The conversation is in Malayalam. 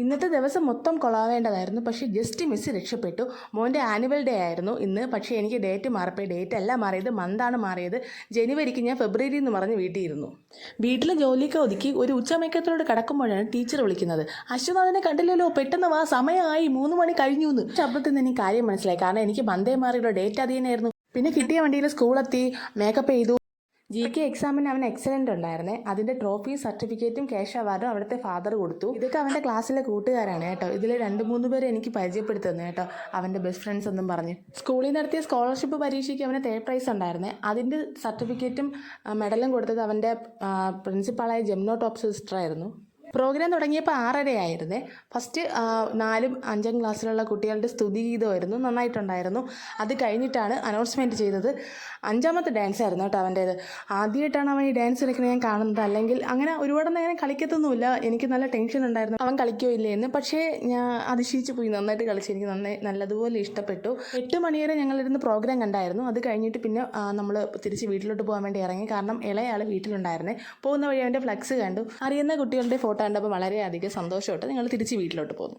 ഇന്നത്തെ ദിവസം മൊത്തം കൊള്ളാവേണ്ടതായിരുന്നു, പക്ഷേ ജസ്റ്റ് മിസ് രക്ഷപ്പെട്ടു. മോൻ്റെ ആനുവൽ ഡേ ആയിരുന്നു ഇന്ന്, പക്ഷേ എനിക്ക് ഡേറ്റ് മാറിപ്പോയി. ഡേറ്റ് അല്ല മാറിയത്, മന്താണ് മാറിയത്. ജനുവരിക്ക് ഞാൻ ഫെബ്രുവരി എന്ന് പറഞ്ഞ് വീട്ടിലിരുന്നു. വീട്ടിലെ ജോലിയൊക്കെ ഒതുക്കി ഒരു ഉച്ചമയക്കത്തിലോട് കിടക്കുമ്പോഴാണ് ടീച്ചർ വിളിക്കുന്നത്. അശ്വനാഥനെ കണ്ടില്ലല്ലോ, പെട്ടെന്ന് വാ, സമയമായി, 3 മണി കഴിഞ്ഞു എന്ന്. ശബ്ദത്തിൽ നിന്ന് എനിക്ക് കാര്യം മനസ്സിലായി, കാരണം എനിക്ക് മന്ദേ മാറിയുള്ള ഡേറ്റ് അത് തന്നെയായിരുന്നു. പിന്നെ കിട്ടിയ വണ്ടിയിൽ സ്കൂളെത്തി, മേക്കപ്പ് ചെയ്തു. GK എക്സാമിന് അവൻ എക്സലൻ്റ് ഉണ്ടായിരുന്നേ. അതിൻ്റെ ട്രോഫിയും സർട്ടിഫിക്കറ്റും ക്യാഷ് അവാർഡും അവിടുത്തെ ഫാദർ കൊടുത്തു. ഇതൊക്കെ അവൻ്റെ ക്ലാസ്സിലെ കൂട്ടുകാരാണ് കേട്ടോ. ഇതിൽ 2-3 പേരെ എനിക്ക് പരിചയപ്പെടുത്തുന്നത് കേട്ടോ, അവൻ്റെ ബെസ്റ്റ് ഫ്രണ്ട്സ് എന്നും പറഞ്ഞ്. സ്കൂളിൽ നടത്തിയ സ്കോളർഷിപ്പ് പരീക്ഷയ്ക്ക് അവന് 3rd പ്രൈസ് ഉണ്ടായിരുന്നേ. അതിൻ്റെ സർട്ടിഫിക്കറ്റും മെഡലും കൊടുത്തത് അവൻ്റെ പ്രിൻസിപ്പാളായ ജെമിനോ ടോപ്പ് സിസ്റ്റർ ആയിരുന്നു. പ്രോഗ്രാം തുടങ്ങിയപ്പോൾ 6:30 ആയിരുന്നേ. ഫസ്റ്റ് 4ഉം 5ഉം ക്ലാസ്സിലുള്ള കുട്ടികളുടെ സ്തുതിഗീതമായിരുന്നു, നന്നായിട്ടുണ്ടായിരുന്നു. അത് കഴിഞ്ഞിട്ടാണ് അനൗൺസ്മെൻറ്റ് ചെയ്തത്. 5ാമത്തെ ഡാൻസ് ആയിരുന്നു കേട്ടോ അവൻ്റേത്. ആദ്യമായിട്ടാണ് അവൻ ഈ ഡാൻസ് കളിക്കുന്നത് ഞാൻ കാണുന്നത്. അല്ലെങ്കിൽ അങ്ങനെ ഒരുപാടൊന്നും അങ്ങനെ കളിക്കത്തൊന്നുമില്ല. എനിക്ക് നല്ല ടെൻഷൻ ഉണ്ടായിരുന്നു അവൻ കളിക്കോ ഇല്ലേ എന്ന്. പക്ഷേ ഞാൻ അതിശയിച്ച് പോയി, നന്നായിട്ട് കളിച്ച് എനിക്ക് നല്ലതുപോലെ ഇഷ്ടപ്പെട്ടു. 8 മണി വരെ ഞങ്ങളിരുന്ന് പ്രോഗ്രാം കണ്ടായിരുന്നു. അത് കഴിഞ്ഞിട്ട് പിന്നെ നമ്മൾ തിരിച്ച് വീട്ടിലോട്ട് പോകാൻ വേണ്ടി ഇറങ്ങി. കാരണം ഇളയാൾ വീട്ടിലുണ്ടായിരുന്നേ. പോകുന്ന വഴി അവൻ്റെ ഫ്ലക്സ് കണ്ടു. അറിയുന്ന കുട്ടികളുടെ ഫോട്ടോ കണ്ടപ്പോൾ വളരെയധികം സന്തോഷമായിട്ട് ഞങ്ങൾ തിരിച്ച് വീട്ടിലോട്ട് പോന്നു.